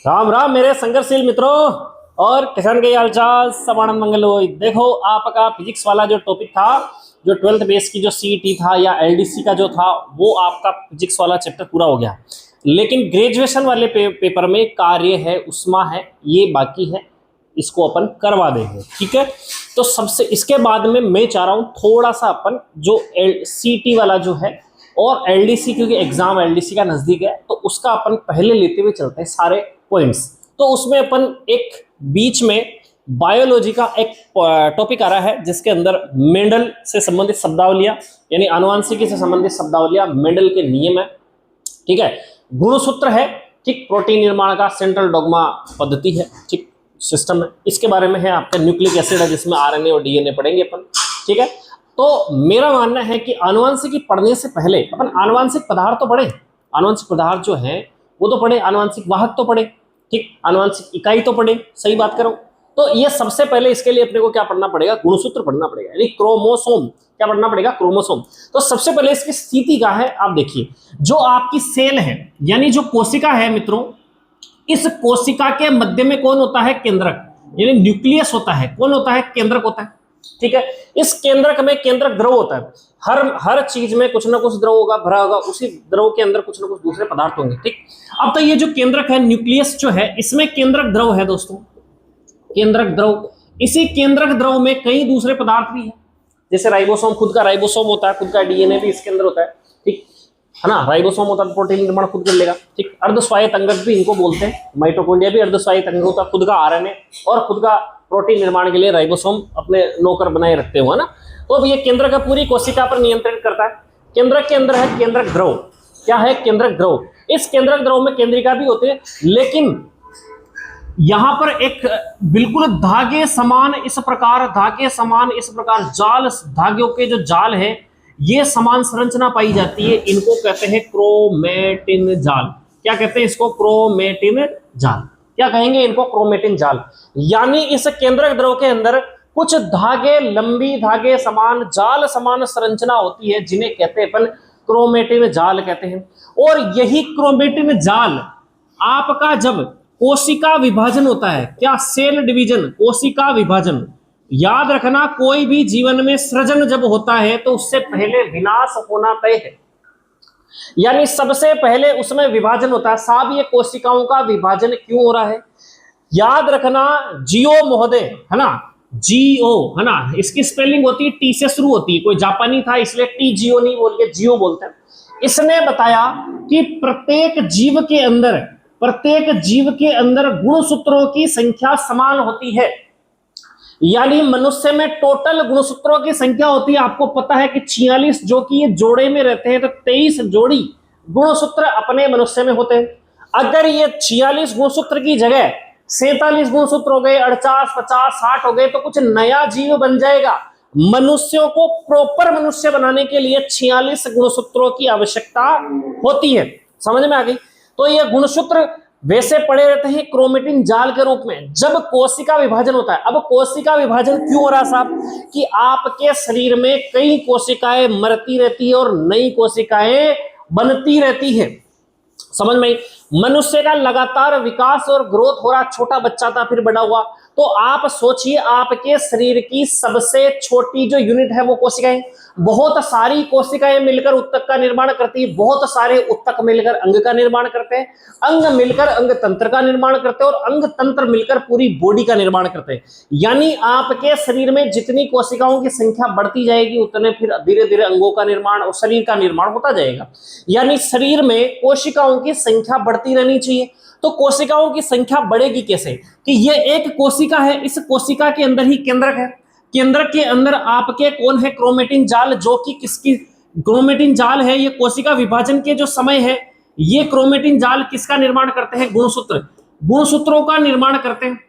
राम राम मेरे संघर्षशील मित्रों और किसान के हाल चाल सब आनंद मंगल हो। देखो आपका फिजिक्स वाला जो टॉपिक था, जो 12th बेस की जो सीईटी था या एलडीसी का जो था, वो आपका फिजिक्स वाला चैप्टर पूरा हो गया। लेकिन ग्रेजुएशन वाले पेपर में कार्य है, उष्मा है, ये बाकी है, इसको अपन करवा देंगे। ठीक है, तो सबसे इसके बाद में मैं चाह रहा हूँ थोड़ा सा अपन जो सीटी वाला जो है और एलडीसी, क्योंकि एग्जाम एलडीसी का नजदीक है, तो उसका अपन पहले लेते हुए चलते हैं सारे पॉइंट्स। तो उसमें अपन एक बीच में बायोलॉजी का एक टॉपिक आ रहा है जिसके अंदर मेंडल से संबंधित शब्दावलियां, यानी आनुवांशिकी से संबंधित शब्दावलियां, मेंडल के नियम है। ठीक है, गुणसूत्र है, ठीक, प्रोटीन निर्माण का सेंट्रल डॉग्मा पद्धति है, ठीक, सिस्टम है। इसके बारे में है आपका न्यूक्लिक एसिड है जिसमें आरएनए और डीएनए पढ़ेंगे अपन। ठीक है, तो मेरा मानना है कि आनुवांशिकी पढ़ने से पहले अपन आनुवांशिक पदार्थ तो पढ़े, आनुवांशिक पदार्थ जो है वो तो पढ़े, आनुवांशिक वाहक तो पढ़े, ठीक, आनुवांशिक इकाई तो पढ़े, सही बात करो। तो ये सबसे पहले इसके लिए अपने को क्या पढ़ना पड़ेगा, गुणसूत्र पढ़ना पड़ेगा, यानी क्रोमोसोम। क्या पढ़ना पड़ेगा, क्रोमोसोम। तो सबसे पहले इसकी स्थिति क्या है आप देखिए। जो आपकी सेल है यानी जो कोशिका है मित्रों, इस कोशिका के मध्य में कौन होता है, केंद्रक, यानी न्यूक्लियस होता है। कौन होता है, केंद्रक होता है। ठीक है, इस केंद्रक में केंद्रक द्रव होता है। हर चीज में कुछ ना कुछ द्रव होगा, भरा होगा, उसी द्रव के अंदर कुछ ना कुछ दूसरे पदार्थ होंगे। ठीक, अब तो ये जो केंद्रक है, न्यूक्लियस जो है, इसमें केंद्रक द्रव है दोस्तों, केंद्रक द्रव। इसी केंद्रक द्रव में कई दूसरे पदार्थ भी है, जैसे राइबोसोम, खुद का राइबोसोम होता है, खुद का डीएनए भी इसके अंदर होता है। ठीक है ना, राइबोसोम होता है, प्रोटीन निर्माण खुद कर लेगा। ठीक, अर्धस्वायत्त अंगक भी इनको बोलते हैं, माइटोकॉन्ड्रिया भी अर्धस्वायत्त अंग होता है, खुद का आरएनए और खुद का प्रोटीन निर्माण के लिए राइबोसोम अपने नौकर बनाए रखते हुए ना। तो अब ये केंद्रक का पूरी कोशिका पर नियंत्रित करता है। केंद्रक के अंदर है केंद्रक द्रव। क्या है, केंद्रक द्रव। इस केंद्रक द्रव में केंद्रिका भी होते हैं, लेकिन यहां पर एक बिल्कुल धागे समान इस प्रकार जाल, धागों के जो जाल है, ये समान संरचना पाई जाती है। इनको कहते हैं क्रोमेटिन जाल। क्या कहते हैं इसको, क्रोमेटिन जाल। क्या कहेंगे इनको, क्रोमेटिन जाल। यानी इस केंद्रक द्रव के अंदर कुछ धागे, लंबी धागे समान, जाल समान संरचना होती है, जिन्हें कहते हैं अपन क्रोमेटिन जाल कहते हैं। और यही क्रोमेटिन जाल आपका जब कोशिका विभाजन होता है, क्या, सेल डिवीजन, कोशिका विभाजन, याद रखना कोई भी जीवन में सृजन जब होता है तो उससे पहले विनाश होना तय है, यानी सबसे पहले उसमें विभाजन होता है। साहब ये कोशिकाओं का विभाजन क्यों हो रहा है, याद रखना, जियो महोदय है ना, जीओ है ना, इसकी स्पेलिंग होती है टी से शुरू होती है। कोई जापानी था इसलिए टी जियो नहीं बोल के जियो बोलते हैं। इसने बताया कि प्रत्येक जीव के अंदर गुणसूत्रों की संख्या समान होती है, यानी मनुष्य में टोटल गुणसूत्रों की संख्या होती है, आपको पता है कि 46, जो कि ये जोड़े में रहते हैं, तो 23 जोड़ी गुणसूत्र अपने मनुष्य में होते हैं। अगर ये 46 गुणसूत्र की जगह 47 गुणसूत्र हो गए, 48, 50, 60 हो गए, तो कुछ नया जीव बन जाएगा। मनुष्यों को प्रॉपर मनुष्य बनाने के लिए 46 गुणसूत्रों की आवश्यकता होती है। समझ में आ गई। तो ये गुणसूत्र वैसे पड़े रहते हैं क्रोमेटिन जाल के रूप में जब कोशिका विभाजन होता है। अब कोशिका विभाजन क्यों हो रहा साहब, कि आपके शरीर में कई कोशिकाएं मरती रहती है और नई कोशिकाएं बनती रहती है। समझ में, मनुष्य का लगातार विकास और ग्रोथ हो रहा, छोटा बच्चा था फिर बड़ा हुआ। तो आप सोचिए, आपके शरीर की सबसे छोटी जो यूनिट है वो कोशिकाएं, बहुत सारी कोशिकाएं मिलकर उत्तक का निर्माण करती है, बहुत सारे उत्तक मिलकर अंग का निर्माण करते हैं, अंग मिलकर अंग तंत्र का निर्माण करते हैं और अंग तंत्र मिलकर पूरी बॉडी का निर्माण करते हैं। यानी आपके शरीर में जितनी कोशिकाओं की संख्या बढ़ती जाएगी, उतने फिर धीरे धीरे अंगों का निर्माण और शरीर का निर्माण होता जाएगा। यानी शरीर में कोशिकाओं की संख्या बढ़ती रहनी चाहिए। तो कोशिकाओं की संख्या बढ़ेगी कैसे, कि ये एक कोशिका है, इस कोशिका के अंदर ही केंद्रक है, केंद्रक के अंदर आपके कौन है, क्रोमेटिन जाल, जो कि किसकी क्रोमेटिन जाल है, ये कोशिका विभाजन के जो समय है, ये क्रोमेटिन जाल किसका निर्माण करते हैं, गुणसूत्रों का निर्माण करते हैं।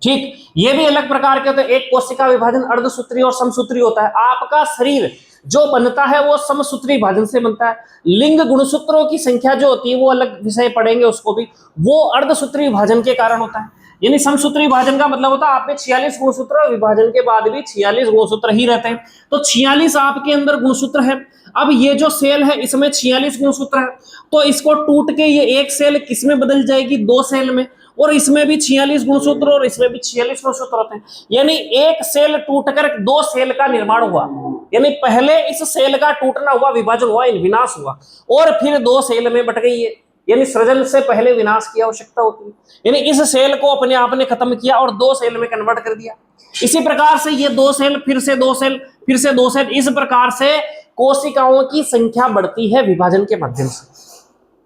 ठीक, ये भी अलग प्रकार के होते हैं। एक कोशिका विभाजन अर्धसूत्री और समसूत्री होता है। आपका शरीर जो बनता है वो समसूत्री विभाजन से बनता है। लिंग गुणसूत्रों की संख्या जो होती है वो अलग विषय पढ़ेंगे उसको भी, वो अर्धसूत्री विभाजन के कारण होता है। यानी समसूत्र विभाजन का मतलब होता है आप में 46 गुणसूत्र और विभाजन के बाद भी 46 गुणसूत्र ही रहते हैं। तो 46 आपके अंदर गुणसूत्र है। अब ये जो सेल है इसमें 46 गुणसूत्र है, तो इसको टूट के ये एक सेल किसमें बदल जाएगी, 2 सेल में, और इसमें भी 46 गुणसूत्र और इसमें भी 46 गुणसूत्र होते हैं। यानी एक सेल टूटकर 2 सेल का निर्माण हुआ, यानी पहले इस सेल का टूटना हुआ, विभाजन हुआ, विनाश हुआ, और फिर 2 सेल में बट गई है। यानी सृजन से पहले विनाश की आवश्यकता होती है, यानी इस सेल को अपने आप ने खत्म किया और 2 सेल में कन्वर्ट कर दिया। इसी प्रकार से ये 2 सेल, फिर से 2 सेल, फिर से 2 सेल, इस प्रकार से कोशिकाओं की संख्या बढ़ती है विभाजन के माध्यम से।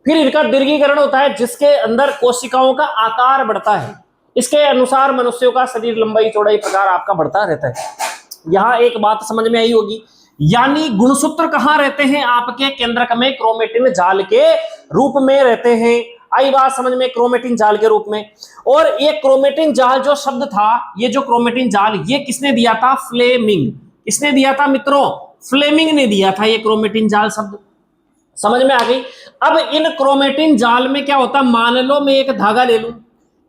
फिर इनका दीर्घीकरण होता है जिसके अंदर कोशिकाओं का आकार बढ़ता है। इसके अनुसार मनुष्यों का शरीर लंबाई चौड़ाई प्रकार आपका बढ़ता रहता है। यहां एक बात समझ में आई होगी, यानी गुणसूत्र कहां रहते हैं, आपके केंद्रक में क्रोमेटिन जाल के रूप में रहते हैं। आई बात समझ में, क्रोमेटिन जाल के रूप में। और ये क्रोमेटिन जाल जो शब्द था, ये जो क्रोमेटिन जाल, ये किसने दिया था, फ्लेमिंग। किसने दिया था मित्रों, फ्लेमिंग ने दिया था ये क्रोमेटिन जाल शब्द। समझ में आ गई। अब इन क्रोमेटिन जाल में क्या होता है, मान लो मैं एक धागा ले लूं,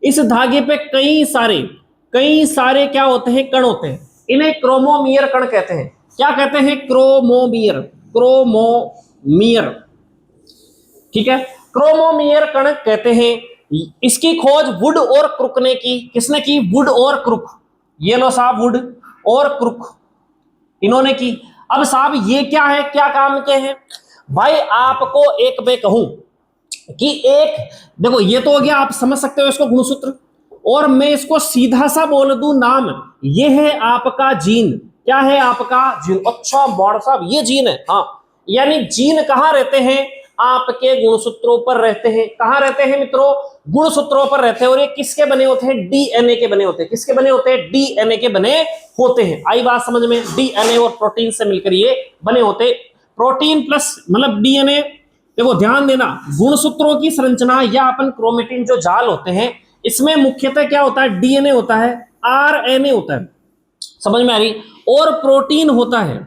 इस धागे पे कई सारे क्या होते हैं, कण होते हैं। इन्हें क्रोमोमियर कण कहते हैं। क्या कहते हैं, क्रोमोमियर, क्रोमोमियर, ठीक है, क्रोमोमियर कण कहते हैं। इसकी खोज वुड और क्रुक ने की। किसने की, वुड और क्रुक। ये लो साहब, वुड और क्रुक इन्होंने की। अब साहब ये क्या है, क्या काम के हैं भाई, आपको एक मैं कहूं कि एक देखो, ये तो हो गया, आप समझ सकते हो इसको गुणसूत्र, और मैं इसको सीधा सा बोल दूं नाम, ये है आपका जीन। क्या है आपका जीन। अच्छा बॉड साहब, ये जीन है। हाँ, यानी जीन कहां रहते हैं, आपके गुणसूत्रों पर रहते हैं। कहां रहते हैं मित्रों, गुणसूत्रों पर रहते हैं। और ये किसके बने होते हैं, डीएनए के बने होते हैं। किसके बने होते हैं, डीएनए के बने होते हैं। आई बात समझ में, डीएनए और प्रोटीन से मिलकर ये बने होते हैं। प्रोटीन प्लस मतलब डीएनए। देखो ध्यान देना, गुणसूत्रों की संरचना या अपन क्रोमेटिन जो जाल होते हैं, इसमें मुख्यतः क्या होता है, डीएनए होता है, आरएनए होता है, समझ में आ रही, और प्रोटीन होता है।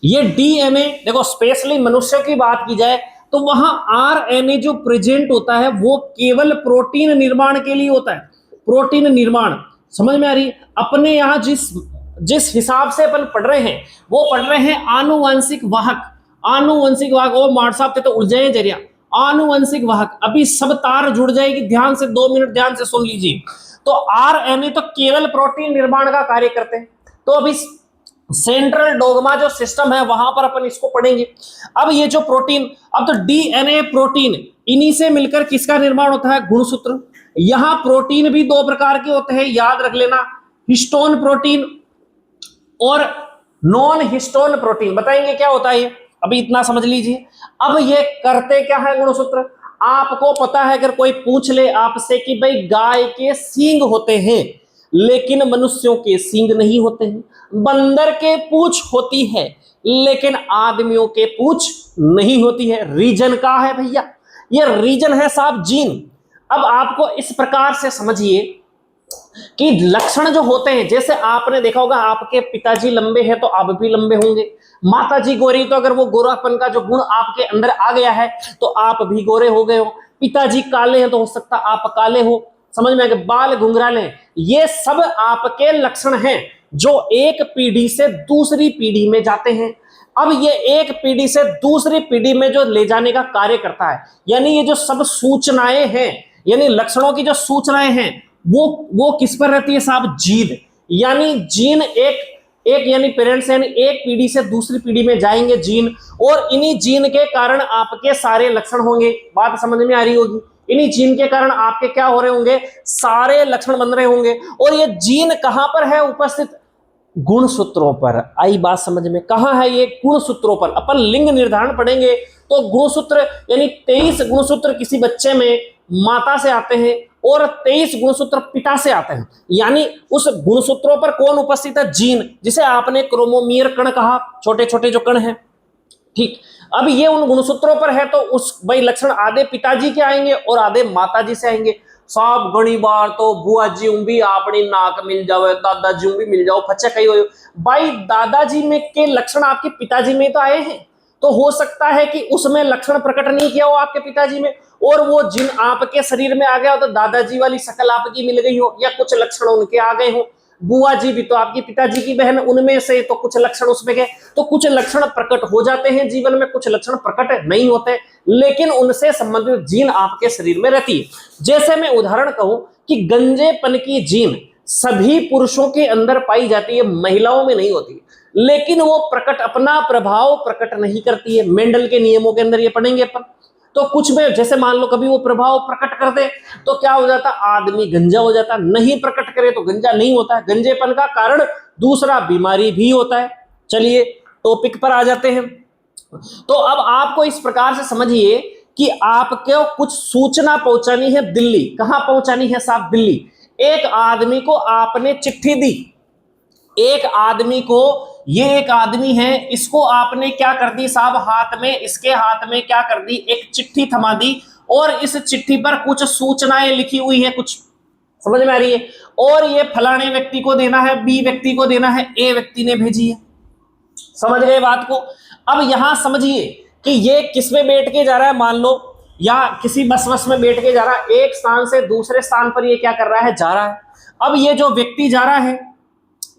ये डीएनए, देखो स्पेशली मनुष्य की बात की जाए तो वहां आरएनए जो प्रेजेंट होता है वो केवल प्रोटीन निर्माण के लिए होता है। प्रोटीन निर्माण, समझ में आ रही। अपने यहां जिस हिसाब से अपन पढ़ रहे हैं, वो पढ़ रहे हैं आनुवंशिक वाहक। आनुवंशिक वाहक, ओ मार साहब ते तो उड़ जाए जरिया। आनुवंशिक वाहक, अभी सब तार जुड़ जाएगी, ध्यान से 2 मिनट ध्यान से सुन लीजिए। तो आरएनए तो केवल प्रोटीन निर्माण का कार्य करते हैं। तो अभी सेंट्रल डोगमा जो सिस्टम है वहां पर अपन इसको पढ़ेंगे। अब ये जो प्रोटीन, अब तो डीएनए प्रोटीन, इन्हीं से मिलकर किसका निर्माण होता है, गुणसूत्र। यहां प्रोटीन भी 2 प्रकार के होते हैं, याद रख लेना, हिस्टोन प्रोटीन और नॉन हिस्टोन प्रोटीन। बताएंगे क्या होता है ये, अभी इतना समझ लीजिए। अब ये करते क्या है गुणसूत्र, आपको पता है, अगर कोई पूछ ले आपसे कि भाई गाय के सींग होते हैं लेकिन मनुष्यों के सींग नहीं होते हैं, बंदर के पूंछ होती है लेकिन आदमियों के पूंछ नहीं होती है, रीजन का है भैया, ये रीजन है साहब जीन। अब आपको इस प्रकार से समझिए कि लक्षण जो होते हैं, जैसे आपने देखा होगा आपके पिताजी लंबे हैं तो आप भी लंबे होंगे, माताजी गोरी तो अगर वो गोरापन का जो गुण आपके अंदर आ गया है तो आप भी गोरे हो गए हो, पिताजी काले हैं तो हो सकता आप काले हो, समझ में आ गया, बाल घुंघराले, ये सब आपके लक्षण हैं जो एक पीढ़ी से दूसरी पीढ़ी में जाते हैं। अब ये एक पीढ़ी से दूसरी पीढ़ी में जो ले जाने का कार्य करता है, यानी ये जो सब सूचनाएं हैं, यानी लक्षणों की जो सूचनाएं हैं वो किस पर रहती है साहब, जीन। यानी जीन एक यानी पेरेंट्स यानी एक पीढ़ी से दूसरी पीढ़ी में जाएंगे जीन, और इन्हीं जीन के कारण आपके सारे लक्षण होंगे। बात समझ में आ रही होगी, इन्हीं जीन के कारण आपके क्या हो रहे होंगे, सारे लक्षण बन रहे होंगे। और ये जीन कहां पर है उपस्थित, गुणसूत्रों पर। आई बात समझ में, कहां है ये, गुणसूत्रों पर। अपन लिंग निर्धारण पढ़ेंगे तो गुणसूत्र यानी 23 गुणसूत्र किसी बच्चे में माता से आते हैं और 23 गुणसूत्र पिता से आते हैं, यानी उस गुणसूत्रों पर कौन उपस्थित है, जीन, जिसे आपने क्रोमोमियर कण कहा, छोटे छोटे जो कण हैं, ठीक। अब ये उन गुणसूत्रों पर है तो उस भाई लक्षण आधे पिताजी के आएंगे और आधे माताजी से आएंगे। साहब घनी बार तो बुआ जी भी अपनी नाक मिल जाओ, दादाजी भी मिल जाओ, फचे कही हो भाई, दादाजी में के लक्षण आपके पिताजी में तो आए हैं, तो हो सकता है कि उसमें लक्षण प्रकट नहीं किया हो आपके पिताजी में, और वो जिन आपके शरीर में आ गया हो तो दादाजी वाली शक्ल आपकी मिल गई हो, या कुछ लक्षण उनके आ गए हो। बुआ जी भी तो आपकी पिताजी की बहन, उनमें से तो कुछ लक्षण उसमें गए, तो कुछ लक्षण प्रकट हो जाते हैं जीवन में, कुछ लक्षण प्रकट नहीं होते, लेकिन उनसे संबंधित जीन आपके शरीर में रहती है। जैसे मैं उदाहरण कहूं कि गंजेपन की जीन सभी पुरुषों के अंदर पाई जाती है, महिलाओं में नहीं होती, लेकिन वो प्रकट अपना प्रभाव प्रकट नहीं करती है। मेंडल के नियमों के अंदर ये पढ़ेंगे अपन। तो कुछ में जैसे मान लो कभी वो प्रभाव प्रकट कर दे तो क्या हो जाता, आदमी गंजा हो जाता, नहीं प्रकट करे तो गंजा नहीं होता है। गंजेपन का कारण दूसरा बीमारी भी होता है। चलिए टॉपिक पर आ जाते हैं। तो अब आपको इस प्रकार से समझिए कि आपको कुछ सूचना पहुंचानी है दिल्ली। कहां पहुंचानी है साहब? दिल्ली। एक आदमी को आपने चिट्ठी दी, एक आदमी को, ये एक आदमी है, इसको आपने क्या कर दी साहब, हाथ में, इसके हाथ में क्या कर दी, एक चिट्ठी थमा दी, और इस चिट्ठी पर कुछ सूचनाएं लिखी हुई है, कुछ समझ में आ रही है, और ये फलाने व्यक्ति को देना है, बी व्यक्ति को देना है, ए व्यक्ति ने भेजी है। समझ गए बात को? अब यहां समझिए कि ये किस में बैठ के जा रहा है, मान लो या किसी बस में बैठ के जा रहा है, एक स्थान से दूसरे स्थान पर ये क्या कर रहा है, जा रहा है। अब ये जो व्यक्ति जा रहा है,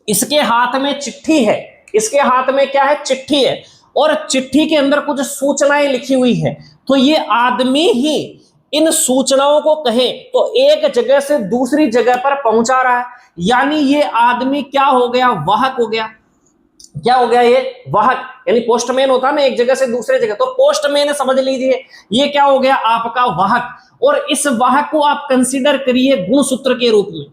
इसके हाथ में चिट्ठी है, इसके हाथ में क्या है, चिट्ठी है, और चिट्ठी के अंदर कुछ सूचनाएं लिखी हुई है। तो ये आदमी ही इन सूचनाओं को कहे तो एक जगह से दूसरी जगह पर पहुंचा रहा है, यानी ये आदमी क्या हो गया, वाहक हो गया। क्या हो गया ये, वाहक, यानी पोस्टमैन होता ना एक जगह से दूसरे जगह, तो पोस्टमैन समझ लीजिए, ये क्या हो गया आपका वाहक। और इस वाहक को आप कंसीडर करिए गुणसूत्र के रूप में,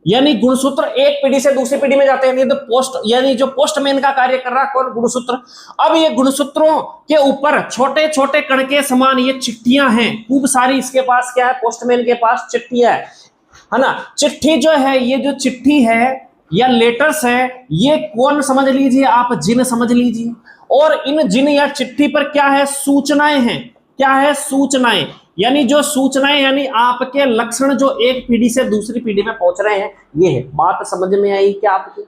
यानी गुणसूत्र एक पीढ़ी से दूसरी पीढ़ी में जाते हैं, तो पोस्ट, यानी जो पोस्टमैन का कार्य कर रहा है कौन, गुणसूत्र। अब ये गुणसूत्रों के ऊपर छोटे छोटे कण के समान ये चिट्ठियां हैं, खूब सारी इसके पास क्या है, पोस्टमैन के पास चिट्ठियां है ना। चिट्ठी जो है, ये जो चिट्ठी है या लेटर्स है, ये कौन समझ लीजिए आप, जिन समझ लीजिए। और इन जिन या चिट्ठी पर क्या है, सूचनाएं हैं। क्या है, सूचनाएं, यानी जो सूचनाएं, यानी आपके लक्षण जो एक पीढ़ी से दूसरी पीढ़ी में पहुंच रहे हैं, ये है। बात समझ में आई क्या आपकी?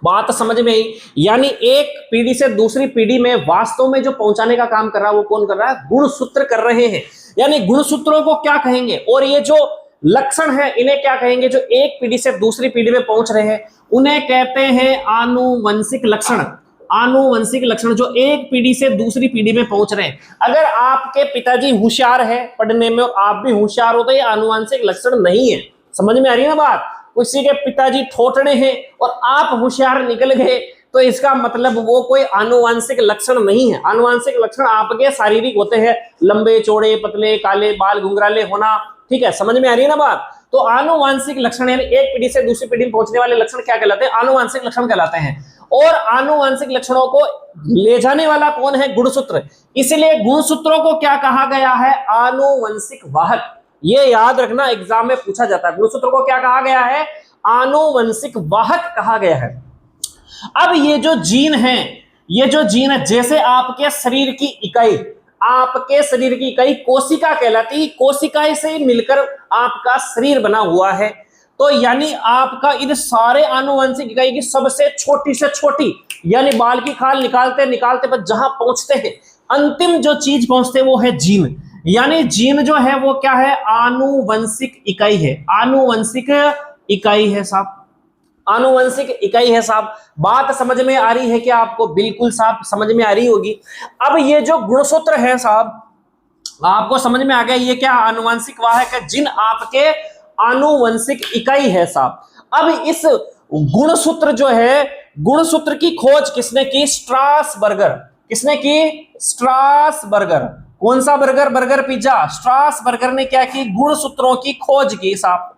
बात समझ में आई। यानी एक पीढ़ी से दूसरी पीढ़ी में वास्तव में जो पहुंचाने का काम कर रहा है वो कौन कर रहा है, गुणसूत्र कर रहे हैं। यानी गुणसूत्रों को क्या कहेंगे, और ये जो लक्षण है इन्हें क्या कहेंगे, जो एक पीढ़ी से दूसरी पीढ़ी में पहुंच रहे हैं उन्हें कहते हैं आनुवंशिक लक्षण। आनुवंशिक लक्षण जो एक पीढ़ी से दूसरी पीढ़ी में पहुंच रहे हैं। अगर आपके पिताजी होशियार है पढ़ने में और आप भी होशियार हो तो ये आनुवंशिक लक्षण नहीं है। समझ में आ रही है ना बात? किसी के पिताजी ठोठने हैं और आप होशियार निकल गए तो इसका मतलब वो कोई आनुवंशिक लक्षण नहीं है। आनुवंशिक लक्षण आपके शारीरिक होते हैं, लंबे चौड़े पतले काले बाल घुंघराले होना, ठीक है, समझ में आ रही है ना बात? तो आनुवंशिक लक्षण यानी एक पीढ़ी से दूसरी पीढ़ी में पहुंचने वाले लक्षण क्या कहलाते हैं, आनुवंशिक लक्षण कहलाते हैं। और आनुवंशिक लक्षणों को ले जाने वाला कौन है, गुणसूत्र। इसलिए गुणसूत्रों को क्या कहा गया है, आनुवंशिक वाहक। ये याद रखना, एग्जाम में पूछा जाता है, गुणसूत्र को क्या कहा गया है, आनुवंशिक वाहक कहा गया है। अब ये जो जीन है, ये जो जीन है, जैसे आपके शरीर की इकाई, आपके शरीर की इकाई कोशिका कहलाती, कोशिका से मिलकर आपका शरीर बना हुआ है। तो यानी आपका इन सारे आनुवंशिक इकाई की सबसे छोटी से छोटी, यानी बाल की खाल निकालते निकालते पर जहां पहुंचते हैं अंतिम जो चीज पहुंचते हैं वो है जीन। यानी जीन जो है वो क्या है, आनुवंशिक इकाई है। आनुवंशिक इकाई है साहब, आनुवंशिक इकाई है साहब। बात समझ में आ रही है क्या आपको? बिल्कुल साहब समझ में आ रही होगी। अब ये जो गुणसूत्र है साहब, आपको समझ में आ गया ये क्या आनुवंशिक वाहक है, जिन आपके आनुवंशिक इकाई है साहब। अब इस गुणसूत्र जो है, गुणसूत्र की खोज किसने की, स्ट्रासबर्गर। किसने की, स्ट्रासबर्गर। कौन सा बर्गर, बर्गर पिज्जा। स्ट्रासबर्गर ने क्या की, गुणसूत्रों की खोज की साहब।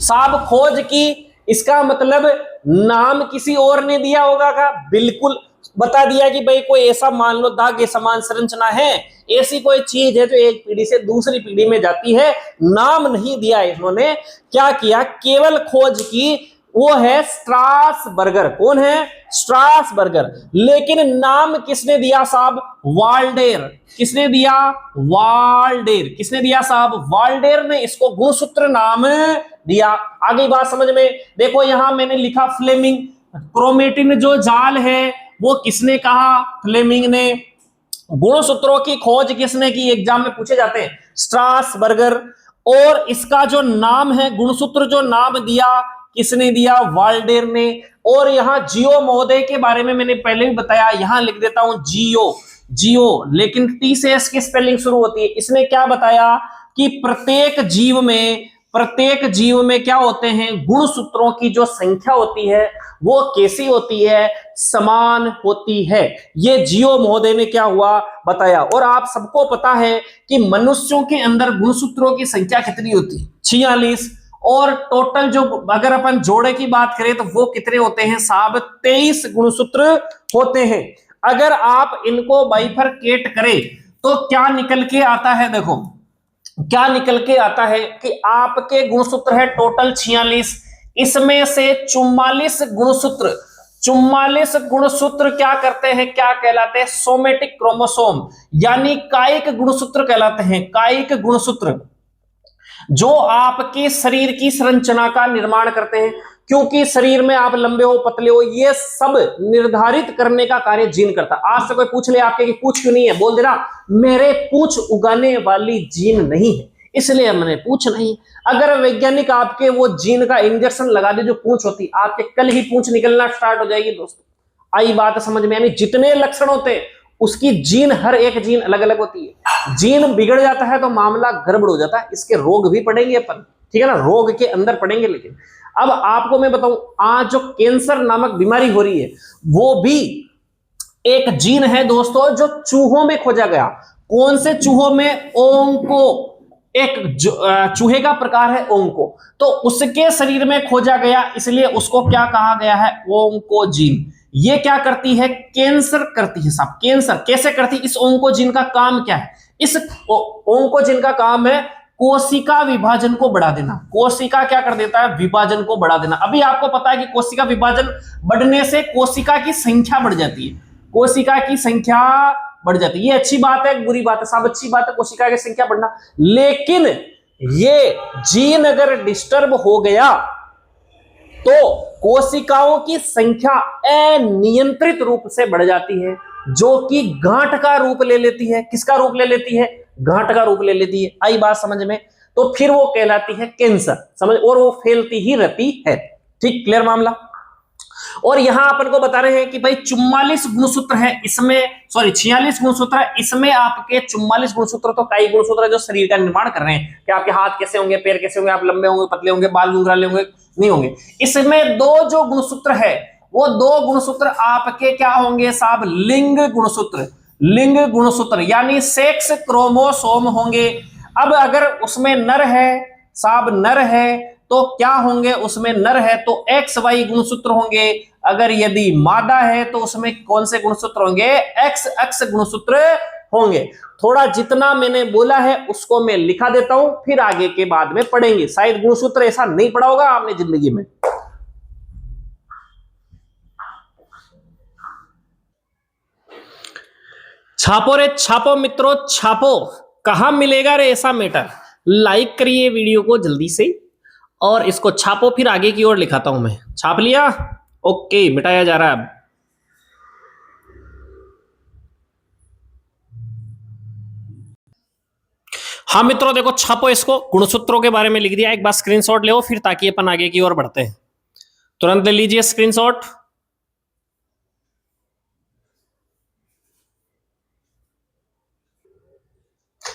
साहब खोज की, इसका मतलब नाम किसी और ने दिया होगा का, बिल्कुल बता दिया कि भाई कोई ऐसा मान लो धागे समान संरचना है, ऐसी कोई चीज है जो एक पीढ़ी से दूसरी पीढ़ी में जाती है, नाम नहीं दिया इन्होंने। क्या किया, केवल खोज की, वो है स्ट्रासबर्गर। कौन है, स्ट्रासबर्गर। लेकिन नाम किसने दिया साहब, वाल्डेर। किसने दिया, वाल्डेर। किसने दिया साहब, वाल्डेर ने इसको गुणसूत्र नाम दिया। आगे बात समझ में देखो, यहां मैंने लिखा फ्लेमिंग। क्रोमेटिन जो जाल है वो किसने कहा? फ्लेमिंग ने। गुणसूत्रों की खोज किसने की? एग्जाम में पूछे जाते हैं, स्ट्रासबर्गर। और इसका जो नाम है, गुणसूत्र जो नाम दिया, किसने दिया? वाल्डेर ने। और यहां जियो महोदय के बारे में मैंने पहले भी बताया, यहां लिख देता हूं जियो, जियो, लेकिन टी से एस की स्पेलिंग शुरू होती है। इसने क्या बताया कि प्रत्येक जीव में क्या होते हैं? गुणसूत्रों की जो संख्या होती है वो कैसी होती है? समान होती है। ये जियो महोदय ने क्या हुआ? बताया। और आप सबको पता है कि मनुष्यों के अंदर गुणसूत्रों की संख्या कितनी होती है? 46। और टोटल जो अगर अपन जोड़े की बात करें तो वो कितने होते हैं साहब? 23 गुणसूत्र होते हैं। अगर आप इनको बाइफरकेट करें तो क्या निकल के आता है? देखो क्या निकल के आता है कि आपके गुणसूत्र है टोटल 46, इसमें से 44 गुणसूत्र क्या करते हैं? क्या कहलाते हैं? सोमेटिक क्रोमोसोम, यानी कायिक गुणसूत्र कहलाते हैं। कायिक गुणसूत्र जो आपके शरीर की संरचना का निर्माण करते हैं, क्योंकि शरीर में आप लंबे हो पतले हो, ये सब निर्धारित करने का कार्य जीन करता है। आज से कोई पूछ ले आपके कि पूछ क्यों नहीं है, बोल देना मेरे पूछ उगाने वाली जीन नहीं है, इसलिए मैंने पूछ नहीं। अगर वैज्ञानिक आपके वो जीन का इंजेक्शन लगा दे जो पूछ होती, आपके कल ही पूछ निकलना स्टार्ट हो जाएगी दोस्तों। आई बात समझ में? यानी जितने लक्षण होते हैं उसकी जीन, हर एक जीन अलग अलग होती है। जीन बिगड़ जाता है तो मामला गड़बड़ हो जाता है। इसके रोग भी पढ़ेंगे अपन, ठीक है ना, रोग के अंदर पढ़ेंगे। लेकिन अब आपको मैं बताऊं, आज जो कैंसर नामक बीमारी हो रही है वो भी एक जीन है दोस्तों जो चूहों में खोजा गया। कौन से चूहों में? ओंको, एक चूहे का प्रकार है ओंको, तो उसके शरीर में खोजा गया, इसलिए उसको क्या कहा गया है? ओंकोजीन। ये क्या करती है? कैंसर करती है साहब। कैंसर कैसे करती है? इस ओंकोजीन का काम क्या है? इस ओंकोजीन का काम है कोशिका विभाजन को बढ़ा देना। कोशिका क्या कर देता है? विभाजन को बढ़ा देना। अभी आपको पता है कि कोशिका विभाजन बढ़ने से कोशिका की संख्या बढ़ जाती है। कोशिका की संख्या बढ़ जाती है। ये अच्छी बात है, बुरी बात है साहब? अच्छी बात है कोशिका की संख्या बढ़ना, लेकिन ये जीन अगर डिस्टर्ब हो गया तो कोशिकाओं की संख्या अनियंत्रित रूप से बढ़ जाती है, जो कि गांठ का रूप ले लेती है। किसका रूप ले लेती है? गांठ का रूप ले लेती है। आई बात समझ में? तो फिर वो कहलाती है कैंसर, समझ, और वो फैलती ही रहती है। ठीक, क्लियर मामला? और यहां अपन को बता रहे हैं कि भाई 44 गुणसूत्र है इसमें, सॉरी 46 गुणसूत्र है इसमें। आपके 44 गुणसूत्र तो कई गुणसूत्र है जो शरीर का निर्माण कर रहे हैं कि आपके हाथ कैसे होंगे, पैर कैसे होंगे, आप लंबे होंगे, पतले होंगे, बाल गुंगराले होंगे, नहीं होंगे। इसमें दो जो गुणसूत्र है वो दो गुणसूत्र आपके क्या होंगे साहब? लिंग गुणसूत्र। लिंग गुणसूत्र यानी सेक्स क्रोमोसोम होंगे। अब अगर उसमें नर है साहब, नर है तो क्या होंगे? उसमें नर है तो एक्स वाई गुणसूत्र होंगे। अगर यदि मादा है तो उसमें कौन से गुणसूत्र होंगे? एक्स एक्स गुणसूत्र होंगे। थोड़ा जितना मैंने बोला है उसको मैं लिखा देता हूं, फिर आगे के बाद में पढ़ेंगे। शायद गुणसूत्र ऐसा नहीं पढ़ा होगा आपने जिंदगी में। छापो रे छापो मित्रों, छापो। कहां मिलेगा रे ऐसा मैटर? लाइक करिए वीडियो को जल्दी से और इसको छापो, फिर आगे की ओर लिखाता हूं मैं। छाप लिया? ओके, मिटाया जा रहा है अब। हाँ मित्रों देखो, छापो इसको। गुणसूत्रों के बारे में लिख दिया, एक बार स्क्रीनशॉट ले फिर, ताकि अपन आगे की ओर बढ़ते हैं। तुरंत ले लीजिए स्क्रीनशॉट।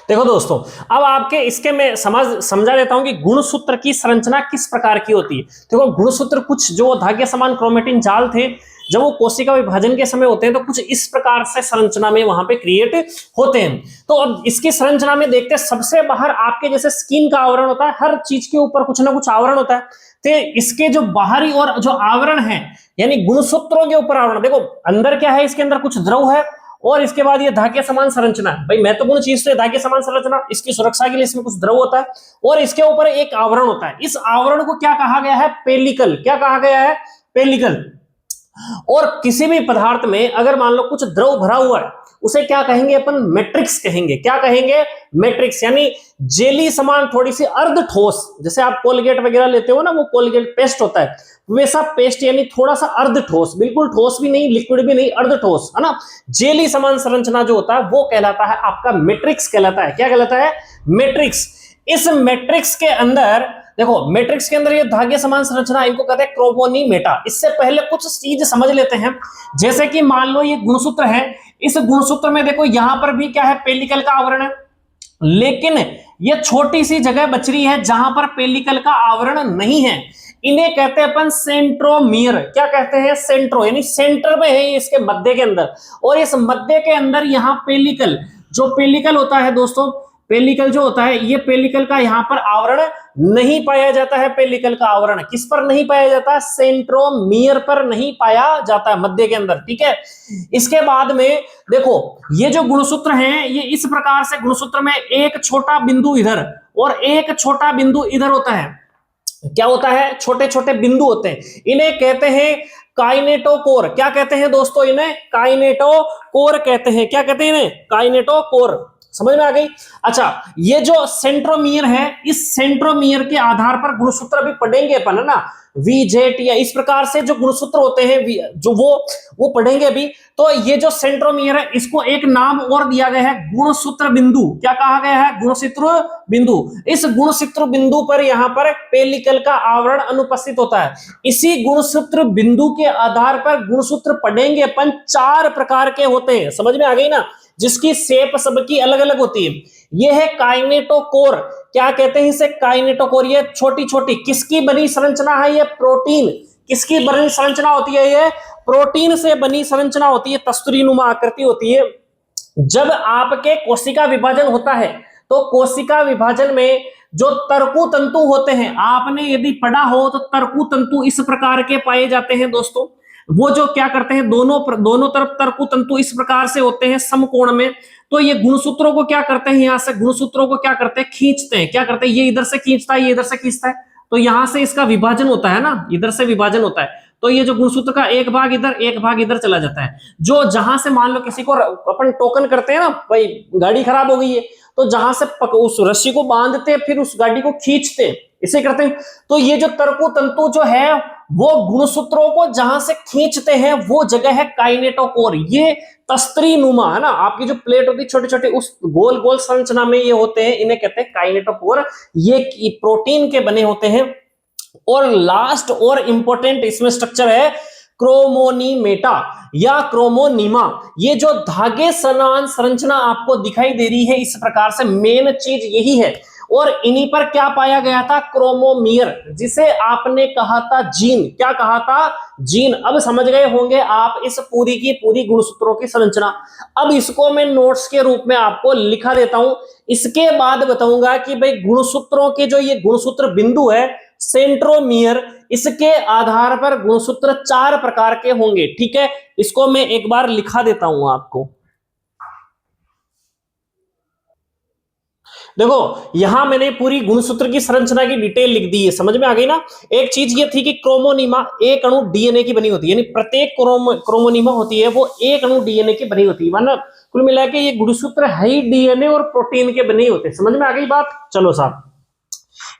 देखो दोस्तों, अब आपके इसके मैं समझा देता हूं कि गुणसूत्र की संरचना किस प्रकार की होती है। देखो गुणसूत्र कुछ जो धागे समान क्रोमेटिन जाल थे, जब वो कोशिका विभाजन के समय होते हैं तो कुछ इस प्रकार से संरचना में वहां पे क्रिएट होते हैं। तो अब इसकी संरचना में देखते हैं, सबसे बाहर आपके जैसे स्किन का आवरण होता है, हर चीज के ऊपर कुछ ना कुछ आवरण होता है। तो इसके जो बाहरी और जो आवरण है, यानी गुणसूत्रों के ऊपर आवरण, देखो अंदर क्या है, इसके अंदर कुछ द्रव है और इसके बाद ये धागे समान संरचना है। भाई महत्वपूर्ण चीज तो धागे समान संरचना, इसकी सुरक्षा के लिए इसमें कुछ द्रव होता है और इसके ऊपर एक आवरण होता है। इस आवरण को क्या कहा गया है? पेलिकल। क्या कहा गया है? पेलिकल। और किसी भी पदार्थ में अगर मान लो कुछ द्रव भरा हुआ है उसे क्या कहेंगे अपन, मैट्रिक्स कहेंगे। क्या कहेंगे, मैट्रिक्स, यानी जेली समान थोड़ी सी अर्ध ठोस, जैसे आप कोलगेट वगैरह लेते हो ना, वो कोलगेट पेस्ट होता है, वैसा पेस्ट यानी थोड़ा सा अर्ध ठोस, बिल्कुल ठोस भी नहीं, लिक्विड भी नहीं, अर्ध ठोस, है ना। जेली समान संरचना जो होता है वो कहलाता है आपका मैट्रिक्स कहलाता है। क्या कहलाता है, मैट्रिक्स। इस मैट्रिक्स के अंदर देखो, मैट्रिक्स के अंदर ये धागे समान संरचना, इनको कहते हैं क्रोमोनीमेटा। इससे पहले कुछ चीज समझ लेते हैं, जैसे कि मान लो ये गुणसूत्र है, इस गुणसूत्र में देखो यहां पर भी क्या है, पेलिकल का आवरण है, लेकिन ये छोटी सी जगह बच रही है जहां पर पेलिकल का आवरण नहीं है, इन्हें कहते हैं अपन सेंट्रोमियर। क्या कहते हैं, सेंट्रो, यानी सेंटर में है इसके मध्य के अंदर, और इस मध्य के अंदर यहां पेलिकल, जो पेलिकल होता है दोस्तों, पेलिकल जो होता है, ये पेलिकल का यहां पर आवरण नहीं पाया जाता है। पेलिकल का आवरण किस पर नहीं पाया जाता, सेंट्रोमियर पर नहीं पाया जाता है, मध्य के अंदर, ठीक है। इसके बाद में देखो ये जो गुणसूत्र हैं, ये इस प्रकार से गुणसूत्र में एक छोटा बिंदु इधर और एक छोटा बिंदु इधर होता है। क्या होता है, छोटे छोटे बिंदु होते हैं, इन्हें कहते हैं काइनेटोकोर। क्या कहते हैं दोस्तों, इन्हें काइनेटोकोर कहते हैं। क्या कहते हैं इन्हें, काइनेटोकोर। समझ में आ गई। अच्छा, ये जो सेंट्रोमियर है, इस सेंट्रोमियर के आधार पर गुणसूत्र भी पढ़ेंगे अपन, है ना, वीजेट या इस प्रकार से जो गुणसूत्र होते हैं जो वो पढ़ेंगे अभी। तो ये जो सेंट्रोमियर है, इसको एक नाम और दिया गया है, गुणसूत्र बिंदु। क्या कहा गया है, गुणसूत्र बिंदु। इस गुणसूत्र बिंदु पर यहां पर पेलिकल का आवरण अनुपस्थित होता है। इसी गुणसूत्र बिंदु के आधार पर गुणसूत्र पढ़ेंगे अपन, 4 प्रकार के होते हैं। समझ में आ गई ना, जिसकी शेप सबकी अलग अलग होती है। ये है काइनेटोकोर। क्या कहते हैं इसे, काइनेटोकोर। ये छोटी छोटी किसकी बनी संरचना है, ये प्रोटीन। किसकी बनी संरचना होती है, ये प्रोटीन से बनी संरचना होती है, तस्तुरीनुमा आकृति होती है। जब आपके कोशिका विभाजन होता है तो कोशिका विभाजन में जो तर्कु तंतु होते हैं, आपने यदि पढ़ा हो तो तर्कु तंतु इस प्रकार के पाए जाते हैं दोस्तों। वो जो क्या करते हैं, दोनों तरफ तर्कु तंतु इस प्रकार से होते हैं समकोण में। तो ये गुणसूत्रों को क्या करते हैं, यहां से गुणसूत्रों को क्या करते हैं, खींचते हैं। क्या करते हैं, ये इधर से खींचता है, ये इधर से खींचता है, तो यहां से इसका विभाजन होता है ना, इधर से विभाजन होता है। तो ये जो गुणसूत्र का एक भाग इधर एक भाग इधर चला जाता है। जो जहां से मान लो किसी को अपन टोकन करते हैं ना, भाई गाड़ी खराब हो गई है, तो जहां से उस रस्सी को बांधते फिर उस गाड़ी को खींचते, इसे करते हैं। तो ये जो तर्कु तंतु जो है वो गुणसूत्रों को जहां से खींचते हैं वो जगह है काइनेटोकोर। ये तस्त्रीनुमा, है ना, आपकी जो प्लेट होती है छोटे छोटे, उस गोल गोल संरचना में ये होते हैं, इन्हें कहते हैं काइनेटोकोर। ये प्रोटीन के बने होते हैं। और लास्ट और इंपॉर्टेंट इसमें स्ट्रक्चर है क्रोमोनीमेटा या क्रोमोनीमा। ये जो धागे समान संरचना आपको दिखाई दे रही है, इस प्रकार से मेन चीज यही है। और इन्हीं पर क्या पाया गया था, क्रोमोमियर, जिसे आपने कहा था जीन। क्या कहा था, जीन। अब समझ गए होंगे आप इस पूरी की पूरी गुणसूत्रों की संरचना। अब इसको मैं नोट्स के रूप में आपको लिखा देता हूं। इसके बाद बताऊंगा कि भाई गुणसूत्रों के जो ये गुणसूत्र बिंदु है सेंट्रोमियर, इसके आधार पर गुणसूत्र 4 प्रकार के होंगे। ठीक है, इसको मैं एक बार लिखा देता हूं आपको। देखो यहां मैंने पूरी गुणसूत्र की संरचना की डिटेल लिख दी है, समझ में आ गई ना। एक चीज ये थी कि क्रोमोनीमा एक अणु डीएनए की बनी होती है, यानी प्रत्येक क्रोमोनीमा होती है वो एक अणु डीएनए की बनी होती है, वरना कुल मिला के ये गुणसूत्र है ही डीएनए और प्रोटीन के बने होते हैं। समझ में आ गई बात, चलो साहब।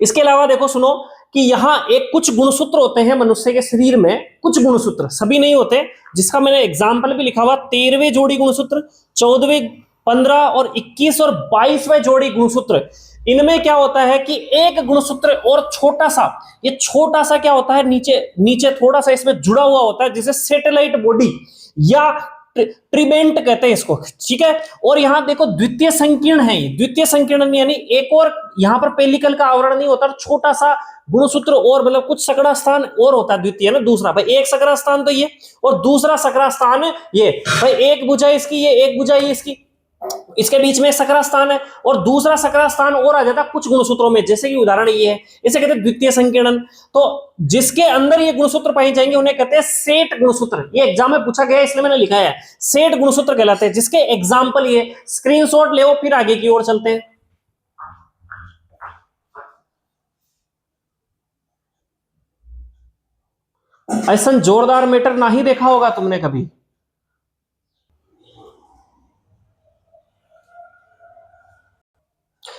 इसके अलावा देखो सुनो कि यहाँ एक कुछ गुणसूत्र होते हैं मनुष्य के शरीर में, कुछ गुणसूत्र, सभी नहीं होते, जिसका मैंने एग्जाम्पल भी लिखा हुआ। 13वें जोड़ी गुणसूत्र, 14वें, 15 और 21 और 22वें जोड़ी गुणसूत्र। इनमें क्या होता है कि एक गुणसूत्र और छोटा सा, ये छोटा सा क्या होता है, नीचे नीचे थोड़ा सा इसमें जुड़ा हुआ होता है, जिसे सैटेलाइट बॉडी या ट्रिमेंट कहते हैं इसको। ठीक है, और यहां देखो द्वितीय संकीर्ण है, द्वितीय संकीर्ण यानी एक और यहां पर पेलिकल का आवरण नहीं होता, छोटा सा गुणसूत्र और मतलब कुछ सकरा स्थान और होता है द्वितीय ना, दूसरा भाई एक सकरा स्थान तो ये और दूसरा सकरा स्थान ये, भाई एक भुजा इसकी, ये एक भुजा ये इसकी, इसके बीच में सकरा स्थान है और दूसरा सकरा स्थान और आ जाता है कुछ गुणसूत्रों में, जैसे कि उदाहरण ये है, इसे कहते हैं द्वितीय संकीर्णन। तो जिसके अंदर ये गुणसूत्र पाए जाएंगे उन्हें कहते हैं सेट गुणसूत्र। ये एग्जाम में पूछा गया इसलिए मैंने लिखा है, सेट गुणसूत्र कहलाते हैं। जिसके एग्जाम्पल ये स्क्रीनशॉट ले, फिर आगे की ओर चलते हैं। ऐसा जोरदार मैटर ना ही देखा होगा तुमने कभी।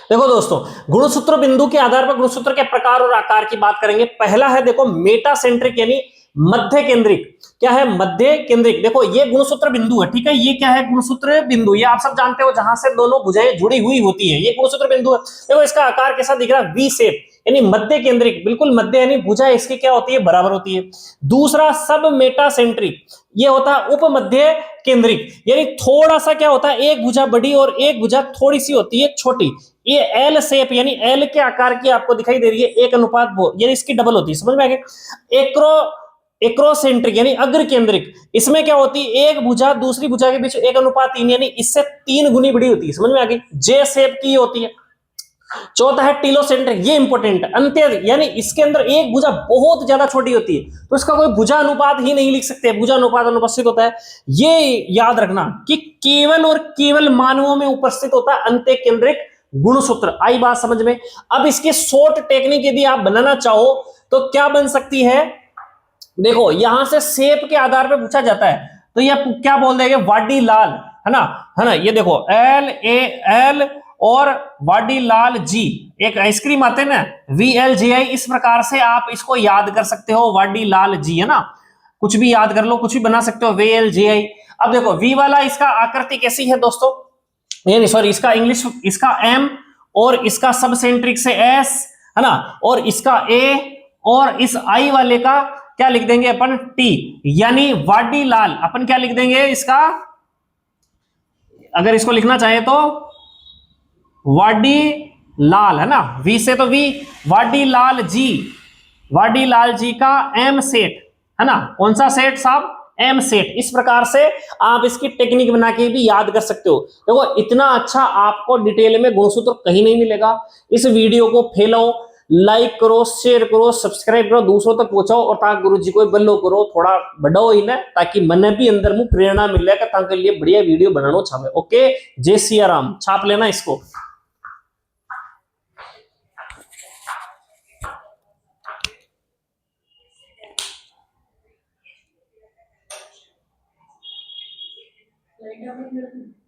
देखो दोस्तों, गुणसूत्र बिंदु के आधार पर गुणसूत्र के प्रकार और आकार की बात करेंगे। पहला है देखो मेटा सेंट्रिक यानी मध्य केंद्रिक। क्या है? मध्य केंद्रिक। देखो ये गुणसूत्र बिंदु है, ठीक है। ये क्या है? गुणसूत्र बिंदु। ये आप सब जानते हो जहां से दोनों भुजाएं जुड़ी हुई होती है, ये गुणसूत्र बिंदु है। देखो इसका आकार कैसा दिख रहा है? वी शेप यानी मध्य केंद्रिक, बिल्कुल मध्य यानी भुजा इसकी क्या होती है? बराबर होती है। दूसरा सब मेटा सेंट्रिक, ये होता है उप मध्य केंद्रिक यानी थोड़ा सा क्या होता है? एक भुजा बड़ी और एक भुजा थोड़ी सी होती है छोटी। ये एल शेप यानी एल के आकार की आपको दिखाई दे रही है, 1:2 यानी इसकी डबल होती है। समझ में आ गया? एक्रोसेंट्रिक यानी अग्र केंद्रिक, इसमें क्या होती है? एक भुजा दूसरी भुजा के बीच 1:3 यानी इससे 3 गुनी बड़ी होती है। समझ में आ गई? जे शेप की होती है। चौथा है टीलोसेंट्रिक, ये इंपॉर्टेंट है। अंत्य यानी इसके अंदर एक भुजा बहुत ज्यादा छोटी होती है, तो इसका कोई भुजा अनुपात ही नहीं लिख सकते, भुजा अनुपात अनुपस्थित होता है। ये याद रखना कि केवल और केवल मानवों में उपस्थित होता है अंत्य केंद्रिक गुणसूत्र। आई बात समझ में? अब इसकी शॉर्ट टेक्निक यदि आप बनाना चाहो तो क्या बन सकती है? देखो यहां से शेप के आधार पर पूछा जाता है, तो ये क्या बोल देंगे? वाडी लाल, है ना? है ना? ये देखो LAL और वाडी लाल जी, एक आइसक्रीम आते हैं ना, VLGI। इस प्रकार से आप इसको याद कर सकते हो, वाडी लाल जी, है ना? कुछ भी याद कर लो, कुछ भी बना सकते हो, VLGI। अब देखो V वाला, इसका आकृति कैसी है दोस्तों? यानी सॉरी, इसका इंग्लिश, इसका M और इसका सब सेंट्रिक से S, है ना? और इसका A और इस I वाले का क्या लिख देंगे अपन? T, यानी वाडी लाल। अपन क्या लिख देंगे इसका? अगर इसको लिखना चाहे तो वाडी लाल, है ना? V से तो V, वाडी लाल जी, वाडी लाल जी का M सेट, है ना? कौन सा सेट साहब? M set. इस प्रकार से आप इसकी टेक्निक बना के भी याद कर सकते हो। देखो इतना अच्छा आपको डिटेल में गुणसूत्र कहीं नहीं मिलेगा। इस वीडियो को फैलाओ, लाइक करो, शेयर करो, सब्सक्राइब करो, दूसरों तक पहुंचाओ, और ताकि गुरु जी को बल्लो करो, थोड़ा बढ़ाओ ही ना, ताकि मन भी अंदर में प्रेरणा मिले का ताकि लिए बढ़िया वीडियो बनाना चाहे। ओके, जय सिया राम। छाप लेना इसको। Like